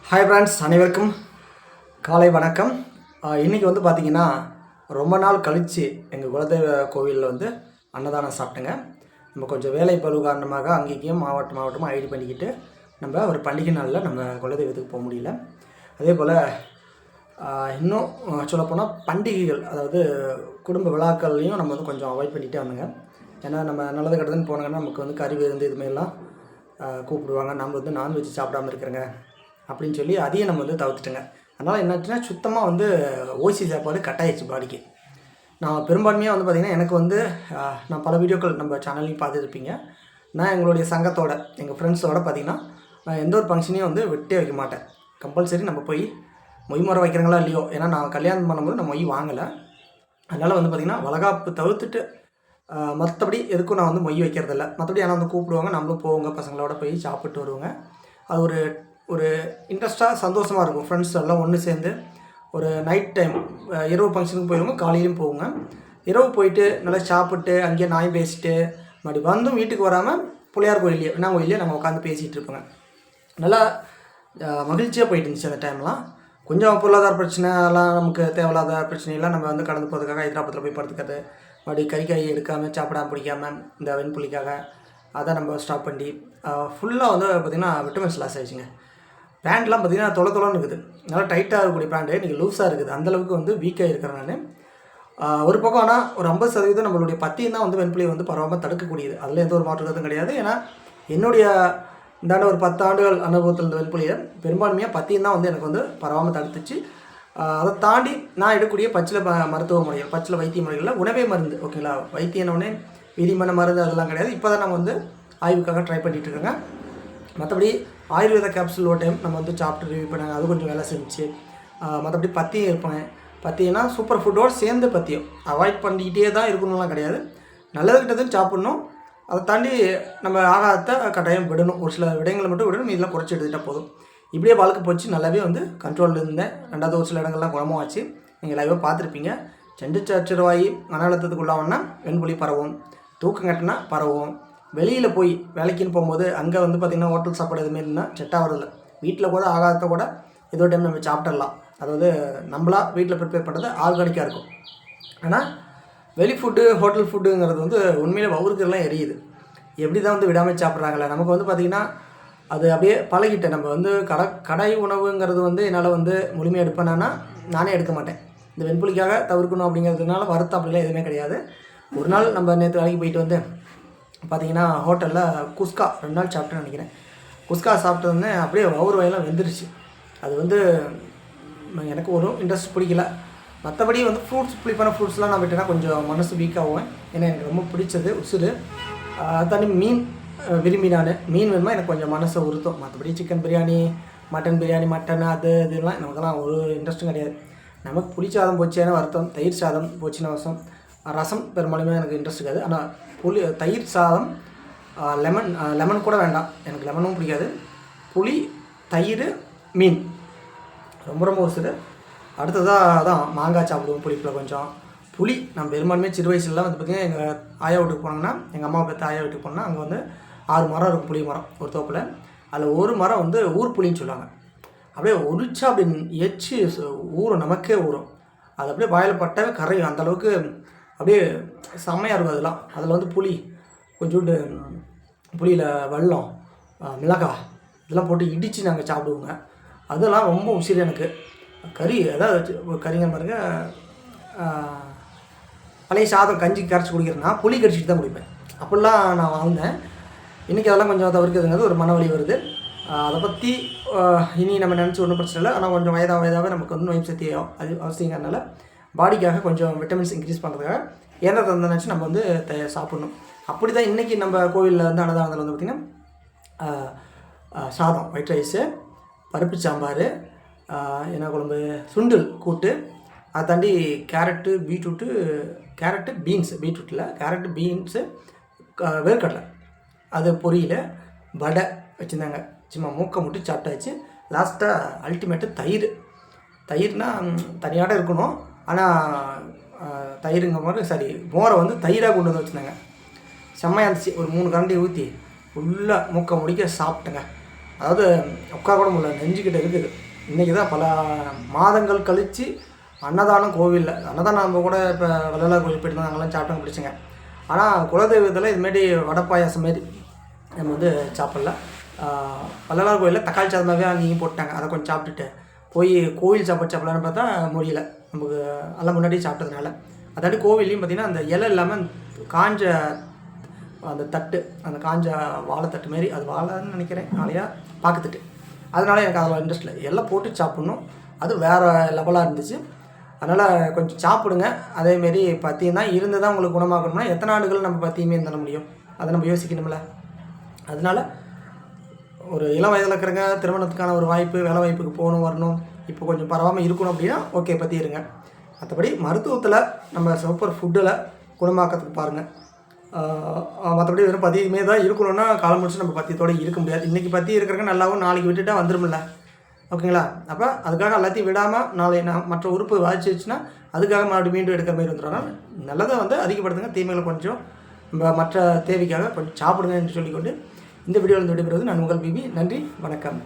Hi friends, அனைவருக்கும் காலை வணக்கம். இன்றைக்கி வந்து பார்த்திங்கன்னா ரொம்ப நாள் கழித்து எங்கள் குலதெய்வ கோவிலில் வந்து அன்னதானம் சாப்பிட்டுங்க. நம்ம கொஞ்சம் வேலை பளு காரணமாக அங்கேயும் மாவட்டமாக ஐடி பண்ணிக்கிட்டு நம்ம ஒரு பண்டிகை நாளில் நம்ம குலதெய்வத்துக்கு போக முடியல. அதே போல் இன்னும் சொல்லப்போனால் பண்டிகைகள், அதாவது குடும்ப விழாக்கள்லையும் நம்ம வந்து கொஞ்சம் அவாய்ட் பண்ணிகிட்டே வந்தோங்க. ஏன்னா நம்ம நல்லது கெட்டதுன்னு போனாங்கன்னா நமக்கு வந்து கறி விருந்து இதுமாரிலாம் கூப்பிடுவாங்க. நம்ம வந்து நான்வெஜ் சாப்பிடாமல் இருக்கிறேங்க அப்படின்னு சொல்லி அதையும் நம்ம வந்து தவிர்த்துட்டேங்க. அதனால் என்னாச்சுன்னா சுத்தமாக வந்து ஓசி சாப்பாடு கட்டாயிடுச்சு பாடிக்கு. நான் பெரும்பான்மையாக வந்து பார்த்திங்கன்னா எனக்கு வந்து நான் பல வீடியோக்கள் நம்ம சேனல்லையும் பார்த்துருப்பீங்க. நான் எங்களுடைய சங்கத்தோட எங்கள் ஃப்ரெண்ட்ஸோடு பார்த்திங்கன்னா நான் எந்த ஒரு ஃபங்க்ஷனையும் வந்து விட்டே வைக்க மாட்டேன். கம்பல்சரி நம்ம போய் மொய் முறை வைக்கிறாங்களா இல்லையோ, ஏன்னா நான் கல்யாணம் பண்ணும்போது நான் மொய் வாங்கலை. அதனால் வந்து பார்த்திங்கன்னா வளகாப்பு தவிர்த்துட்டு மற்றபடி எதுக்கும் நான் வந்து மொய் வைக்கிறதில்ல. மற்றபடி ஆனால் வந்து கூப்பிடுவாங்க, நம்மளும் போவோங்க, பசங்களோட போய் சாப்பிட்டு வருவோங்க. அது ஒரு இன்ட்ரெஸ்ட்டாக சந்தோஷமாக இருக்கும். ஃப்ரெண்ட்ஸ் எல்லாம் ஒன்று சேர்ந்து ஒரு நைட் டைம் இரவு ஃபங்க்ஷனுக்கு போயிடுவோங்க, காலையிலையும் போவோங்க. இரவு போயிட்டு நல்லா சாப்பிட்டு அங்கேயே நாய் பேசிட்டு மறுபடி வந்தும் வீட்டுக்கு வராமல் பிள்ளையார் கோயிலையே என்ன கோயிலையே நம்ம உட்காந்து பேசிகிட்டு இருப்போங்க. நல்லா மகிழ்ச்சியாக போயிட்டு இருந்துச்சு அந்த டைம்லாம். கொஞ்சம் பொருளாதார பிரச்சனை எல்லாம், நமக்கு தேவையில்லாத பிரச்சனையெல்லாம் நம்ம வந்து கடந்து போகிறதுக்காக ஹைதராபாத்தில் போய் படுத்துக்கிறது, மறுபடியும் கறிக்காய் எடுக்காமல் சாப்பிடாமல் பிடிக்காமல் இந்த வெண்புலிக்காக அதை நம்ம ஸ்டாப் பண்ணி ஃபுல்லாக வந்து பார்த்திங்கன்னா விட்டமின்ஸ் லாஸ் ஆகிடுச்சுங்க. பேண்ட்லாம் பார்த்திங்கன்னா தொலைன்னு இருக்குது. நல்லா டைட்டாக இருக்கக்கூடிய பேண்ட்டு இன்றைக்கி லூஸாக இருக்குது. அந்தளவுக்கு வந்து வீக்காக இருக்கிறேன் நான். ஒரு பக்கம் ஆனால் ஒரு 50% நம்மளுடைய பத்தியம் தான் வந்து வெண்புலியை வந்து பரவாமல் தடுக்கக்கூடியது. அதில் எந்த ஒரு மாற்றுக்கிறதும் கிடையாது. ஏன்னா என்னுடைய இந்தாண்ட ஒரு 10 ஆண்டுகள் அனுபவத்தில் இருந்த வெண்புலியை பெரும்பான்மையாக பத்தியம் தான் வந்து எனக்கு வந்து பரவாமல் தடுத்துச்சு. அதை தாண்டி நான் எடுக்கக்கூடிய பச்சில மருத்துவ முறைகள், பச்சில வைத்திய முறைகளில் உணவே மருந்து, ஓகேங்களா, வைத்தியனோடனே விதிமன மருந்து அதெல்லாம் கிடையாது. இப்போ தான் நம்ம வந்து ஆய்வுக்காக ட்ரை பண்ணிகிட்டு இருக்கோங்க. மற்றபடி ஆயுர்வேத கேப்சூல் ஒரு டைம் நம்ம வந்து சாப்பிட்டு ரிவ்யூ பண்ணாங்க, அது கொஞ்சம் வேலை செஞ்சு. மற்றபடி பத்தியம் இருப்பேன். பத்தியம்னா சூப்பர் ஃபுட்டோடு சேர்ந்து பத்தியம் அவாய்ட் பண்ணிக்கிட்டே தான் இருக்கணும்லாம் கிடையாது. நல்லது கிட்டதுன்னு சாப்பிட்ணும். அதை தாண்டி நம்ம ஆகாரத்தை கட்டாயம் விடணும். ஒரு சில விடயங்களை மட்டும் விடணும், இதெல்லாம் குறைச்சி எடுத்துகிட்டால் போதும். இப்படியே வாழ்க்கை போச்சு. நல்லாவே வந்து கண்ட்ரோலில் இருந்தேன். ரெண்டாவது ஒரு சில இடங்கள்லாம் குணமும் ஆச்சு. நீங்கள் லைவாக பார்த்துருப்பீங்க. செண்டு சச்சுரவாயி மன அழுத்தத்துக்குள்ளாவன்னா வெண்புலி பரவும், தூக்கம் கட்டினா பரவும். வெளியில் போய் வேலைக்குன்னு போகும்போது அங்கே வந்து பார்த்திங்கன்னா ஹோட்டல் சாப்பாடு எதுவுமே இருந்தால் செட் ஆகிறதில்ல. வீட்டில் கூட ஆகாரத்தை கூட ஏதோ டைம் நம்ம சாப்பிட்டுடலாம். அதாவது நம்மளா வீட்டில் ப்ரிப்பேர் பண்ணுறது ஆர்கானிக்காக இருக்கும். ஆனால் வெளி ஃபுட்டு, ஹோட்டல் ஃபுட்டுங்கிறது வந்து உண்மையிலே வவுறுக்கெல்லாம் எரியுது. எப்படி தான் வந்து விடாமல் சாப்பிட்றாங்களே. நமக்கு வந்து பார்த்திங்கன்னா அது அப்படியே பழகிட்டேன். நம்ம வந்து கடை உணவுங்கிறது வந்து என்னால் வந்து முழுமையாக எடுப்பேனா நானே எடுக்க மாட்டேன். இந்த வெண்புலிக்காக தவிர்க்கணும் அப்படிங்கிறதுனால வருத்தம் அப்படிலாம் எதுவுமே கிடையாது. ஒரு நாள் நம்ம நேற்று வேலைக்கு போயிட்டு வந்து பார்த்திங்கன்னா ஹோட்டலில் குஸ்கா 2 நாள் சாப்பிட்டேன்னு நினைக்கிறேன். குஸ்கா சாப்பிட்டோன்னே அப்படியே வவுறு வயலாம் வெந்துருச்சு. அது வந்து எனக்கு ஒரு இன்ட்ரெஸ்ட் பிடிக்கல. மற்றபடி வந்து ஃப்ரூட்ஸ், புளிப்பான ஃப்ரூட்ஸ்லாம் நான் விட்டேன்னா கொஞ்சம் மனசு வீக்காகும். ஏன்னா எனக்கு ரொம்ப பிடிச்சது உசுறு. தனி மீன் விரும்பி நான் மீன் வேணுமா எனக்கு கொஞ்சம் மனசை உறுத்தும். மற்றபடி chicken biryani, mutton biryani, mutton அது இதெல்லாம் நமக்கெல்லாம் ஒரு இன்ட்ரெஸ்ட்டும் கிடையாது. நமக்கு புளி சாதம் போச்சுன்னா வருத்தம், தயிர் சாதம் போச்சுன்னா வருஷம், ரசம் பெரும்பாலுமே எனக்கு இன்ட்ரெஸ்ட் இருக்காது. ஆனால் தயிர் சாதம், லெமன் கூட வேண்டாம், எனக்கு லெமனும் பிடிக்காது. புளி, தயிர், மீன் ரொம்ப ரொம்ப உசுறு. அடுத்ததாக தான் மாங்காய் சாப்பிடுவோம் புளிப்பில் கொஞ்சம். புளி நான் பெரும்பாலுமே சிறு வயசுலலாம் வந்து பார்த்திங்கன்னா எங்கள் ஆயா வீட்டுக்கு போனாங்கன்னா, எங்கள் அம்மாவை பார்த்து ஆயா வீட்டுக்கு போனால் அங்கே வந்து 6 மரம் இருக்கும், புளி மரம் ஒரு தோப்பில். அதில் ஒரு மரம் வந்து ஊர் புளின்னு சொல்லுவாங்க. அப்படியே உரிச்சா அப்படி எச்சு ஊறும், நமக்கே ஊறும். அது அப்படியே வாயில் பட்டாவே கரையும். அந்தளவுக்கு அப்படியே செம்மையாக இருக்கும். அதெல்லாம் அதில் வந்து புளி கொஞ்சோண்டு, புளியில் வெல்லம், மிளகாய் இதெல்லாம் போட்டு இடித்து நாங்கள் சாப்பிடுவோங்க. அதெல்லாம் ரொம்ப உசிறு எனக்கு. கறி ஏதாவது கறிங்க பாருங்க, பழைய சாதம் கஞ்சி கரைச்சி குடிக்கிறேன்னா புளி கரைச்சிட்டு தான் குடிப்பேன். அப்படிலாம் நான் வாழ்ந்தேன். இன்றைக்கி அதெல்லாம் கொஞ்சம் தவிர்க்கிறதுங்கிறது ஒரு மனவலி வருது. அதை பற்றி இனி நம்ம நினச்சி ஒன்றும் பிரச்சனை இல்லை. ஆனால் கொஞ்சம் வயதாகவே நமக்கு வந்து நோய் சக்தி அது அவசியங்கிறதுனால பாடிக்காக கொஞ்சம் விட்டமின்ஸ் இன்க்ரீஸ் பண்ணுறதுக்காக ஏன்னா தந்தனாச்சு நம்ம வந்து சாப்பிட்ணும். அப்படி தான் இன்றைக்கி நம்ம கோவிலில் வந்து அன்னதானத்தில் வந்து பார்த்திங்கன்னா சாதம், ஒயிட் ரைஸு, பருப்பு சாம்பார், என்ன குழம்பு, சுண்டல் கூட்டு, அதை தாண்டி கேரட்டு, பீட்ரூட்டில் கேரட்டு, பீன்ஸு, வேர்க்கடலை அது பொரியல், வடை வச்சுருந்தாங்க. சும்மா மூக்கை முட்டி சாப்பிட்டாச்சு. லாஸ்ட்டாக அல்டிமேட்டு தயிர்னால் தனியாக இருக்கணும். ஆனால் தயிருங்க மாதிரி மோரை வந்து தயிராக கொண்டு வந்து வச்சுருந்தாங்க. செம்மையாக இருந்துச்சு. ஒரு 3 கரண்டி ஊற்றி ஃபுல்லாக மூக்கை முடிக்க சாப்பிட்டேங்க. அதாவது உட்கார கூட முடியல, நெஞ்சுக்கிட்ட இருக்குது. இன்றைக்கி தான் பல மாதங்கள் கழித்து அன்னதானம் கோவிலில் அன்னதானம் நம்ம கூட இப்போ வள்ளலார் கோவில் போய்ட்டு தான் அங்கெல்லாம் சாப்பிட்டோம் பிடிச்சிங்க. ஆனால் குலதெய்வத்தில் இதுமாரி வடை பாயாசம் மாரி நம்ம வந்து சாப்பிடல. வள்ளலார் கோயிலில் தக்காளி சாதமாகவே அங்கேயும் போட்டாங்க. அதை கொஞ்சம் சாப்பிட்டுட்டு போய் கோவில் சாப்பிடலான்னு பார்த்தா முடியல, நமக்கு எல்லாம் முன்னாடியே சாப்பிட்டதுனால. அதாட்டி கோவில்லையும் பார்த்திங்கன்னா அந்த இலை இல்லாமல் காஞ்ச அந்த தட்டு, அந்த காஞ்ச வாழைத்தட்டு மாரி, அது வாழைன்னு நினைக்கிறேன், வாழையாக பாக்குத்தட்டு. அதனால் எனக்கு அதில் இன்ட்ரெஸ்ட் இல்லை, எல்லாம் போட்டு சாப்பிட்ணும். அது வேறு லெவலாக இருந்துச்சு. அதனால் கொஞ்சம் சாப்பிடுங்க. அதேமாரி பத்தியம் தான் இருந்து தான் உங்களுக்கு குணமாக்கணும்னா எத்தனை ஆண்டுகள் நம்ம பத்தியமே தர முடியும், அதை நம்ம யோசிக்கணும்ல. அதனால் ஒரு இளம் வயதில் இருக்கிறங்க திருமணத்துக்கான ஒரு வாய்ப்பு, வேலை வாய்ப்புக்கு போகணும் வரணும், இப்போ கொஞ்சம் பரவாமல் இருக்கணும் அப்படின்னா ஓகே பற்றி இருங்க. மற்றபடி மருத்துவத்தில் நம்ம சூப்பர் ஃபுட்டில் குணமாக்கிறதுக்கு பாருங்கள். மற்றபடி வெறும் பத்தியமே தான் இருக்கணும்னா காலம் முடிச்சு நம்ம பத்தியத்தோடு இருக்க முடியாது. இன்றைக்கி பற்றி இருக்கிறங்க நல்லாவும் நாளைக்கு விட்டுட்டா வந்துடும்ல, ஓகேங்களா? அப்போ அதுக்காக எல்லாத்தையும் விடாமல் நாளை மற்ற உறுப்பு வாய்ச்சிச்சுன்னா அதுக்காக மறுபடியும் மீண்டும் எடுக்கிற மாதிரி வந்துடும்னா நல்லதை வந்து அதிகப்படுத்துங்க, தீமைகளை கொஞ்சம் நம்ம மற்ற தேவைக்காக கொஞ்சம் சாப்பிடுங்க என்று சொல்லிக்கொண்டு இந்த வீடியோவில் விடைபெறுவது நான் உங்கள் பிபி. நன்றி, வணக்கம்.